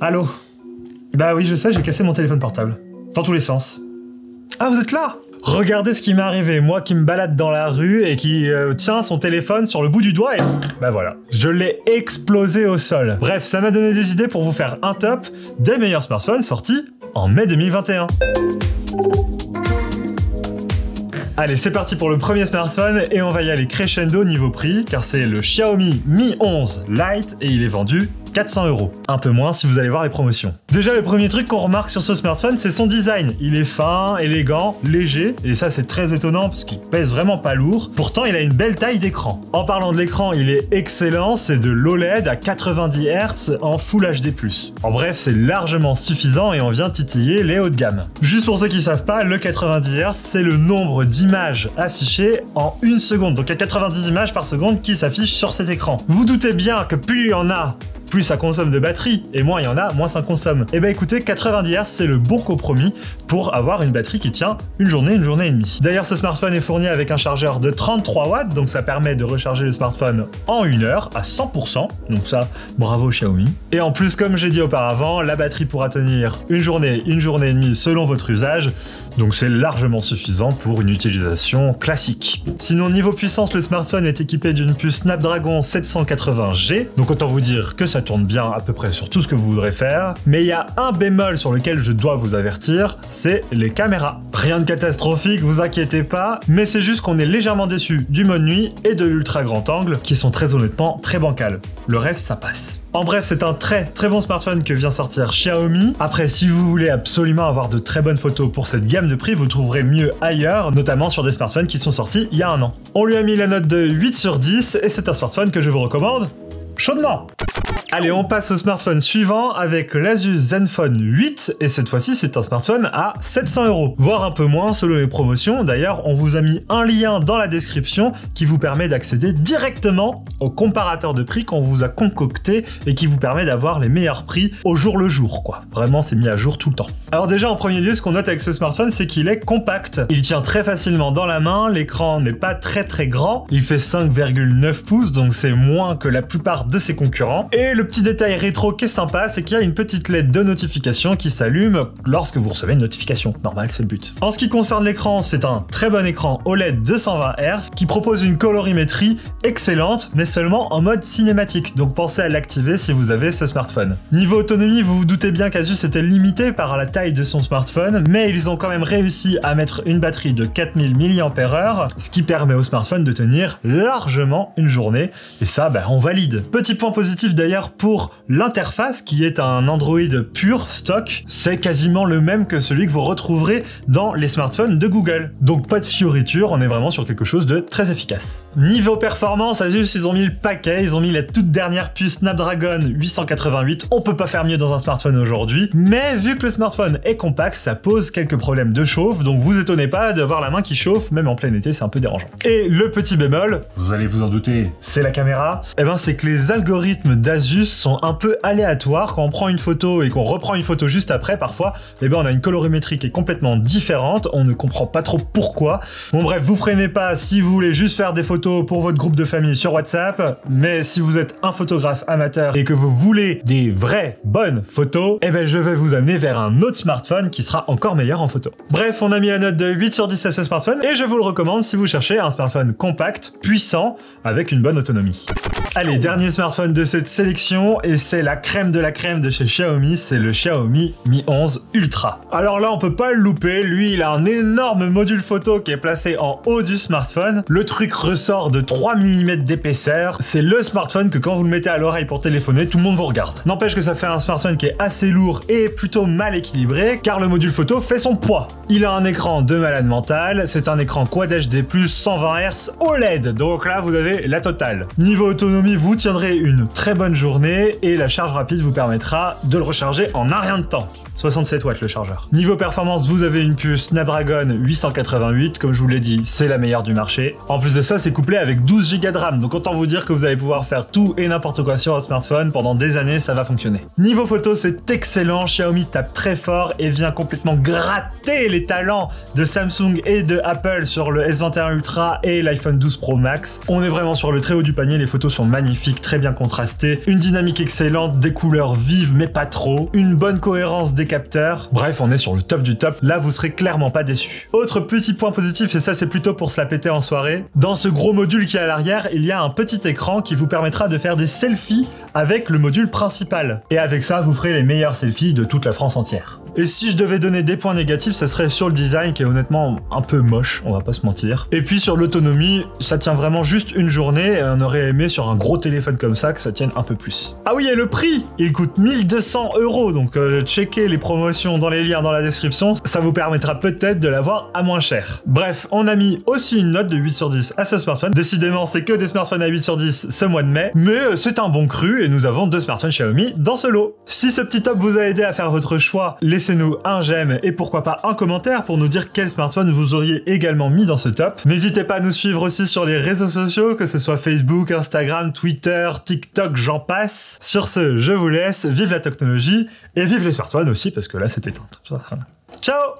Allô? Bah oui, je sais, j'ai cassé mon téléphone portable. Dans tous les sens. Ah, vous êtes là? Regardez ce qui m'est arrivé, moi qui me balade dans la rue et qui tient son téléphone sur le bout du doigt et... Bah voilà, je l'ai explosé au sol. Bref, ça m'a donné des idées pour vous faire un top des meilleurs smartphones sortis en mai 2021. Allez, c'est parti pour le premier smartphone et on va y aller crescendo niveau prix car c'est le Xiaomi Mi 11 Lite et il est vendu 400 €. Un peu moins si vous allez voir les promotions. Déjà, le premier truc qu'on remarque sur ce smartphone, c'est son design. Il est fin, élégant, léger, et ça c'est très étonnant parce qu'il pèse vraiment pas lourd. Pourtant, il a une belle taille d'écran. En parlant de l'écran, il est excellent, c'est de l'OLED à 90 Hz en Full HD+. En bref, c'est largement suffisant et on vient titiller les hauts de gamme. Juste pour ceux qui savent pas, le 90 Hz, c'est le nombre d'images affichées en 1 seconde. Donc il y a 90 images par seconde qui s'affichent sur cet écran. Vous doutez bien que plus il y en a, plus ça consomme de batterie, et moins il y en a, moins ça consomme. Et bah écoutez, 90 Hz c'est le bon compromis pour avoir une batterie qui tient une journée et demie. D'ailleurs ce smartphone est fourni avec un chargeur de 33 watts, donc ça permet de recharger le smartphone en 1 heure à 100%, donc ça, bravo Xiaomi. Et en plus, comme j'ai dit auparavant, la batterie pourra tenir une journée et demie selon votre usage, donc c'est largement suffisant pour une utilisation classique. Sinon niveau puissance, le smartphone est équipé d'une puce Snapdragon 780G, donc autant vous dire que ça tourne bien à peu près sur tout ce que vous voudrez faire, mais il y a un bémol sur lequel je dois vous avertir, c'est les caméras. Rien de catastrophique, vous inquiétez pas, mais c'est juste qu'on est légèrement déçu du mode nuit et de l'ultra grand angle, qui sont très honnêtement très bancals. Le reste, ça passe. En bref, c'est un très bon smartphone que vient sortir Xiaomi. Après, si vous voulez absolument avoir de très bonnes photos pour cette gamme de prix, vous trouverez mieux ailleurs, notamment sur des smartphones qui sont sortis il y a 1 an. On lui a mis la note de 8 sur 10 et c'est un smartphone que je vous recommande chaudement. Allez, on passe au smartphone suivant avec l'Asus Zenfone 8 et cette fois-ci c'est un smartphone à 700 €, voire un peu moins selon les promotions. D'ailleurs, on vous a mis un lien dans la description qui vous permet d'accéder directement au comparateur de prix qu'on vous a concocté et qui vous permet d'avoir les meilleurs prix au jour le jour, quoi. Vraiment, c'est mis à jour tout le temps. Alors déjà, en premier lieu, ce qu'on note avec ce smartphone, c'est qu'il est compact. Il tient très facilement dans la main, l'écran n'est pas très grand, il fait 5,9 pouces, donc c'est moins que la plupart de ses concurrents. Et le petit détail rétro qui est sympa, c'est qu'il y a une petite LED de notification qui s'allume lorsque vous recevez une notification. Normal, c'est le but. En ce qui concerne l'écran, c'est un très bon écran OLED 220 Hz qui propose une colorimétrie excellente, mais seulement en mode cinématique. Donc pensez à l'activer si vous avez ce smartphone. Niveau autonomie, vous vous doutez bien qu'Asus était limité par la taille de son smartphone, mais ils ont quand même réussi à mettre une batterie de 4000 mAh, ce qui permet au smartphone de tenir largement une journée. Et ça, bah, on valide. Petit point positif d'ailleurs pour l'interface qui est un Android pur stock, c'est quasiment le même que celui que vous retrouverez dans les smartphones de Google. Donc pas de fioritures, on est vraiment sur quelque chose de très efficace. Niveau performance, Asus ils ont mis le paquet, ils ont mis la toute dernière puce Snapdragon 888, on peut pas faire mieux dans un smartphone aujourd'hui, mais vu que le smartphone est compact, ça pose quelques problèmes de chauffe, donc vous étonnez pas d'avoir la main qui chauffe, même en plein été c'est un peu dérangeant. Et le petit bémol, vous allez vous en douter, c'est la caméra, et ben c'est que les algorithmes d'Asus sont un peu aléatoires. Quand on prend une photo et qu'on reprend une photo juste après, parfois, eh ben on a une colorimétrie qui est complètement différente, on ne comprend pas trop pourquoi. Bon bref, vous freinez pas si vous voulez juste faire des photos pour votre groupe de famille sur WhatsApp, mais si vous êtes un photographe amateur et que vous voulez des vraies bonnes photos, eh ben je vais vous amener vers un autre smartphone qui sera encore meilleur en photo. Bref, on a mis la note de 8 sur 10 à ce smartphone et je vous le recommande si vous cherchez un smartphone compact, puissant, avec une bonne autonomie. Allez, dernier smartphone de cette sélection et c'est la crème de chez Xiaomi, c'est le Xiaomi Mi 11 Ultra. Alors là, on peut pas le louper, lui il a un énorme module photo qui est placé en haut du smartphone. Le truc ressort de 3 mm d'épaisseur, c'est le smartphone que quand vous le mettez à l'oreille pour téléphoner, tout le monde vous regarde. N'empêche que ça fait un smartphone qui est assez lourd et plutôt mal équilibré, car le module photo fait son poids. Il a un écran de malade mental, c'est un écran Quad HD+, 120 Hz OLED, donc là vous avez la totale. Niveau autonomie, vous tiendrez une très bonne journée et la charge rapide vous permettra de le recharger en un rien de temps. 67 watts le chargeur. Niveau performance, vous avez une puce Snapdragon 888, comme je vous l'ai dit, c'est la meilleure du marché. En plus de ça, c'est couplé avec 12 Go de RAM, donc autant vous dire que vous allez pouvoir faire tout et n'importe quoi sur votre smartphone, pendant des années, ça va fonctionner. Niveau photo, c'est excellent, Xiaomi tape très fort et vient complètement gratter les talents de Samsung et de Apple sur le S21 Ultra et l'iPhone 12 Pro Max. On est vraiment sur le très haut du panier, les photos sont magnifique, très bien contrasté, une dynamique excellente, des couleurs vives mais pas trop, une bonne cohérence des capteurs. Bref, on est sur le top du top. Là, vous serez clairement pas déçus. Autre petit point positif, et ça c'est plutôt pour se la péter en soirée, dans ce gros module qui est à l'arrière, il y a un petit écran qui vous permettra de faire des selfies avec le module principal. Et avec ça, vous ferez les meilleurs selfies de toute la France entière. Et si je devais donner des points négatifs, ça serait sur le design qui est honnêtement un peu moche, on va pas se mentir. Et puis sur l'autonomie, ça tient vraiment juste une journée et on aurait aimé sur un gros téléphone comme ça que ça tienne un peu plus. Ah oui, et le prix, il coûte 1200 €, donc checkez les promotions dans les liens dans la description, ça vous permettra peut-être de l'avoir à moins cher. Bref, on a mis aussi une note de 8 sur 10 à ce smartphone. Décidément, c'est que des smartphones à 8 sur 10 ce mois de mai, mais c'est un bon cru et nous avons 2 smartphones Xiaomi dans ce lot. Si ce petit top vous a aidé à faire votre choix, laissez-nous un j'aime et pourquoi pas un commentaire pour nous dire quel smartphone vous auriez également mis dans ce top. N'hésitez pas à nous suivre aussi sur les réseaux sociaux, que ce soit Facebook, Instagram, Twitter, TikTok, j'en passe. Sur ce, je vous laisse, vive la technologie et vive les smartphones aussi parce que là c'était un top. Ciao!